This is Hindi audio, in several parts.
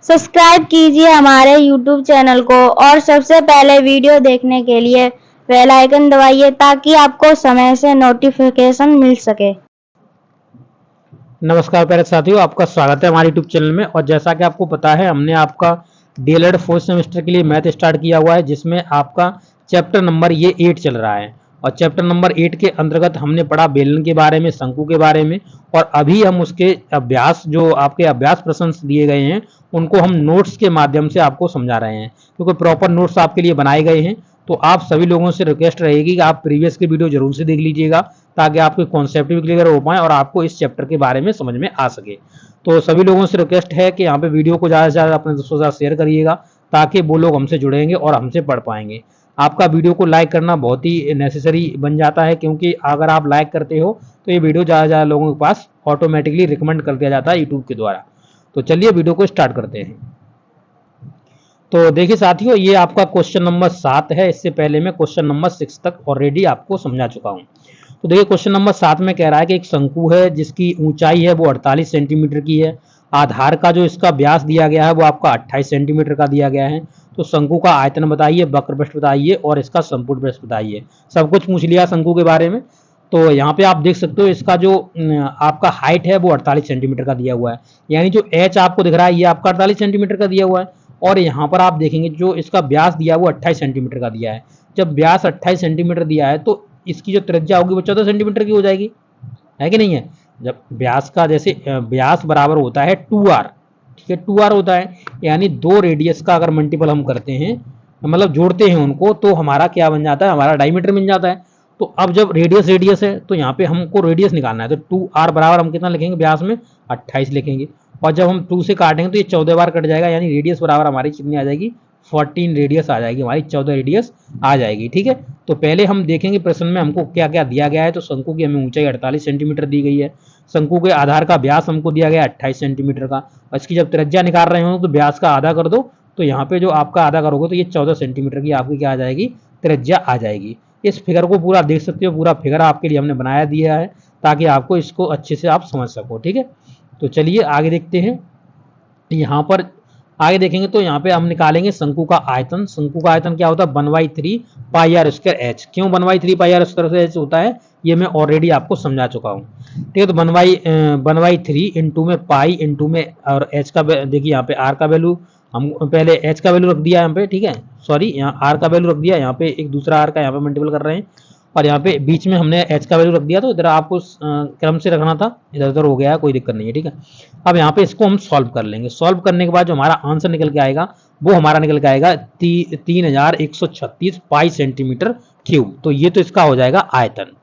सब्सक्राइब कीजिए हमारे YouTube चैनल को और सबसे पहले वीडियो देखने के लिए बेल आइकन दबाइए ताकि आपको समय से नोटिफिकेशन मिल सके। नमस्कार प्यारे साथियों, आपका स्वागत है हमारे यूट्यूब चैनल में। और जैसा कि आपको पता है, हमने आपका डीएलएड फोर्थ सेमेस्टर के लिए मैथ स्टार्ट किया हुआ है, जिसमें आपका चैप्टर नंबर ये 8 चल रहा है। और चैप्टर नंबर 8 के अंतर्गत हमने पढ़ा बेलन के बारे में, शंकु के बारे में। और अभी हम उसके अभ्यास, जो आपके अभ्यास प्रश्न दिए गए हैं, उनको हम नोट्स के माध्यम से आपको समझा रहे हैं, क्योंकि प्रॉपर नोट्स आपके लिए बनाए गए हैं। तो आप सभी लोगों से रिक्वेस्ट रहेगी कि आप प्रीवियस के वीडियो जरूर से देख लीजिएगा, ताकि आपके कॉन्सेप्ट भी क्लियर हो पाए और आपको इस चैप्टर के बारे में समझ में आ सके। तो सभी लोगों से रिक्वेस्ट है कि यहाँ पे वीडियो को ज़्यादा से ज़्यादा अपने दोस्तों के साथ शेयर करिएगा, ताकि वो लोग हमसे जुड़ेंगे और हमसे पढ़ पाएंगे। आपका वीडियो को लाइक करना बहुत ही नेसेसरी बन जाता है, क्योंकि अगर आप लाइक करते हो तो ये वीडियो ज़्यादा से ज़्यादा लोगों के पास ऑटोमेटिकली रिकमेंड कर दिया जाता है यूट्यूब के द्वारा। तो चलिए वीडियो को स्टार्ट करते हैं। तो देखिए साथियों, ये आपका क्वेश्चन नंबर 7 है। इससे पहले मैं क्वेश्चन नंबर 6 तक ऑलरेडी आपको समझा चुका हूँ। तो देखिए क्वेश्चन नंबर 7 में कह रहा है कि एक शंकु है जिसकी ऊंचाई है वो 48 सेंटीमीटर की है। आधार का जो इसका व्यास दिया गया है वो आपका 28 सेंटीमीटर का दिया गया है। तो शंकु का आयतन बताइए, वक्र पृष्ठ बताइए और इसका संपूर्ण पृष्ठ बताइए। सब कुछ पूछ लिया शंकु के बारे में। तो यहाँ पे आप देख सकते हो, इसका जो आपका हाइट है वो 48 सेंटीमीटर का दिया हुआ है, यानी जो एच आपको दिख रहा है ये आपका 48 सेंटीमीटर का दिया हुआ है। और यहाँ पर आप देखेंगे जो इसका व्यास दिया है वो 28 सेंटीमीटर का दिया है। जब व्यास 28 सेंटीमीटर दिया है तो इसकी जो त्रिज्या होगी वो 14 सेंटीमीटर की हो जाएगी, है कि नहीं है। जब व्यास का, जैसे व्यास बराबर होता है 2r, ठीक है, 2r होता है, यानी दो रेडियस का अगर मल्टीपल हम करते हैं, मतलब जोड़ते हैं उनको, तो हमारा क्या बन जाता है, हमारा डायमीटर बन जाता है। तो अब जब रेडियस रेडियस है तो यहाँ पे हमको रेडियस निकालना है, तो 2r बराबर हम कितना लिखेंगे, व्यास में 28 लिखेंगे। और जब हम 2 से काटेंगे तो ये 14 बार कट जाएगा, यानी रेडियस बराबर हमारी कितनी आ जाएगी, 14 रेडियस आ जाएगी, हमारी 14 रेडियस आ जाएगी। ठीक है, तो पहले हम देखेंगे प्रश्न में हमको क्या क्या दिया गया है। तो शंकु की हमें ऊंचाई 48 सेंटीमीटर दी गई है। शंकु के आधार का व्यास हमको दिया गया 28 सेंटीमीटर का। और इसकी जब त्रिज्या निकाल रहे हो तो व्यास का आधा कर दो, तो यहाँ पे जो आपका आधा करोगे तो ये 14 सेंटीमीटर की आपकी क्या आ जाएगी, त्रिज्या आ जाएगी। इस फिगर को पूरा देख सकते हो, पूरा फिगर आपके लिए हमने बनाया दिया है, ताकि आपको इसको अच्छे से आप समझ सको। ठीक है, तो चलिए आगे देखते हैं। यहाँ पर आगे देखेंगे तो यहाँ पे हम निकालेंगे शंकु का आयतन। शंकु का आयतन क्या होता है, 1/3 पाई आर स्क्वायर एच। क्यों 1/3 पाई आर स्क्वायर एच होता है, ये मैं ऑलरेडी आपको समझा चुका हूँ। ठीक है, तो 1/3 इंटू में पाई इंटू में, और एच का देखिए यहाँ पे आर का वैल्यू, हम पहले एच का वैल्यू रख दिया यहाँ पे, ठीक है, सॉरी यहाँ आर का वैल्यू रख दिया, यहाँ पे एक दूसरा आर का यहाँ पे मल्टीपल कर रहे हैं, और यहाँ पे बीच में हमने एच का वैल्यू रख दिया। तो इधर आपको क्रम से रखना था, इधर उधर हो गया है, कोई दिक्कत नहीं है। ठीक है, अब यहाँ पे इसको हम सॉल्व कर लेंगे। सॉल्व करने के बाद जो हमारा आंसर निकल के आएगा वो हमारा निकल के आएगा 3136 पाई सेंटीमीटर क्यूब। तो ये तो इसका हो जाएगा आयतन।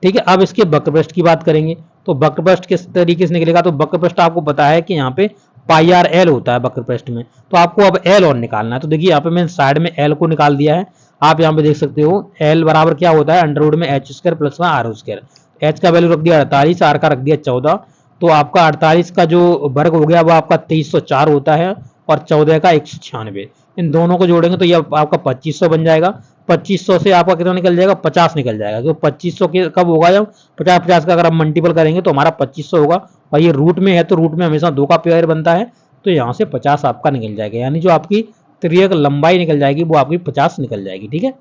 ठीक है, अब इसके वक्र पृष्ठ की बात करेंगे। तो वक्र पृष्ठ किस तरीके से निकलेगा, तो वक्र पृष्ठ आपको पता है कि यहाँ पे पाई आर एल होता है वक्र पृष्ठ में, तो आपको अब एल और निकालना है। तो देखिए यहाँ पे मैंने साइड में एल को निकाल दिया है। आप यहाँ पे देख सकते हो एल बराबर क्या होता है, अंडर रूट में एच स्क्वायर प्लस में आर स्क्वायर। एच का वैल्यू रख दिया 48, आर का रख दिया 14। तो आपका 48 का जो वर्ग हो गया वो आपका 2304 होता है, और 14 का 196। इन दोनों को जोड़ेंगे तो ये आपका 2500 बन जाएगा। 2500 से आपका कितना निकल जाएगा, 50 निकल जाएगा। तो 2500 के कब होगा, जब 50-50 का अगर हम मल्टीपल करेंगे तो हमारा 2500 होगा। और ये रूट में है तो रूट में हमेशा 2 का पेयर बनता है, तो यहाँ से 50 आपका निकल जाएगा, यानी जो आपकी त्रियक लंबाई निकल जाएगी वो आपकी 50 निकल जाएगी। ठीक है,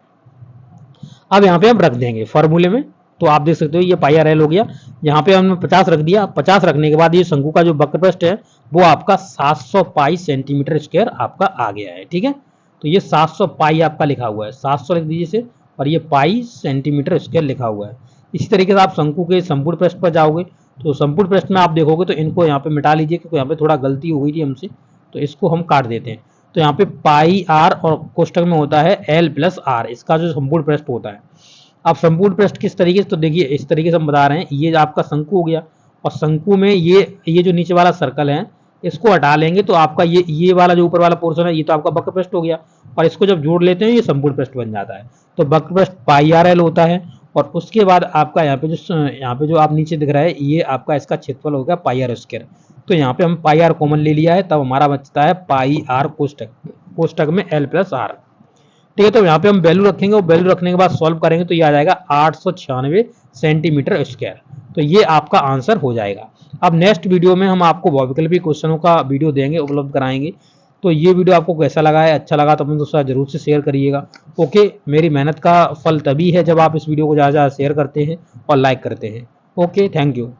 अब यहाँ पे हम रख देंगे फॉर्मूले में। तो आप देख सकते हो ये पाई आर एल हो गया, यहाँ पे हमने 50 रख दिया। 50 रखने के बाद ये शंकु का जो वक्र पृष्ठ है वो आपका 700 पाई सेंटीमीटर स्क्वायर आपका आ गया है। ठीक है, तो ये 700 पाई आपका लिखा हुआ है, 700 लिख दीजिए इसे, और ये पाई सेंटीमीटर स्क्वायर लिखा हुआ है। इसी तरीके से आप शंकु के संपूर्ण पृष्ठ पर जाओगे तो संपूर्ण पृष्ठ में आप देखोगे तो इनको यहाँ पे मिटा लीजिए, क्योंकि यहाँ पे थोड़ा गलती हो गई थी हमसे, तो इसको हम काट देते हैं। तो यहाँ पे पाई आर और कोष्टक में होता है एल प्लस आर, इसका जो संपूर्ण पृष्ठ होता है। अब संपूर्ण पृष्ठ किस तरीके से, तो देखिए इस तरीके से हम बता रहे हैं, ये आपका शंकु हो गया, और शंकु में ये जो नीचे वाला सर्कल है इसको हटा लेंगे तो आपका ये वाला जो ऊपर वाला पोर्शन है ये तो आपका वक्र पृष्ठ हो गया, और इसको जब जोड़ लेते हैं ये संपूर्ण पृष्ठ बन जाता है। तो वक्र पृष्ठ पाई आर एल होता है, और उसके बाद आपका यहाँ पे जो आप नीचे दिख रहा है ये आपका इसका क्षेत्रफल हो गया पाई आर स्क्वायर। तो यहाँ पे हम पाई आर कॉमन ले लिया है, तब हमारा बचता है पाई आर कोष्टक में एल प्लस आर। ठीक है। तो यहाँ पे हम वैल्यू रखेंगे और वैल्यू रखने के बाद सॉल्व करेंगे तो ये आ जाएगा 896 सेंटीमीटर स्क्वायर। तो ये आपका आंसर हो जाएगा। अब नेक्स्ट वीडियो में हम आपको वैकल्पिक क्वेश्चनों का वीडियो देंगे, उपलब्ध कराएंगे। तो ये वीडियो आपको कैसा लगा है, अच्छा लगा तो अपने दोस्तों जरूर से शेयर करिएगा। ओके, मेरी मेहनत का फल तभी है जब आप इस वीडियो को ज़्यादा ज़्यादा शेयर करते हैं और लाइक करते हैं। Okay, thank you.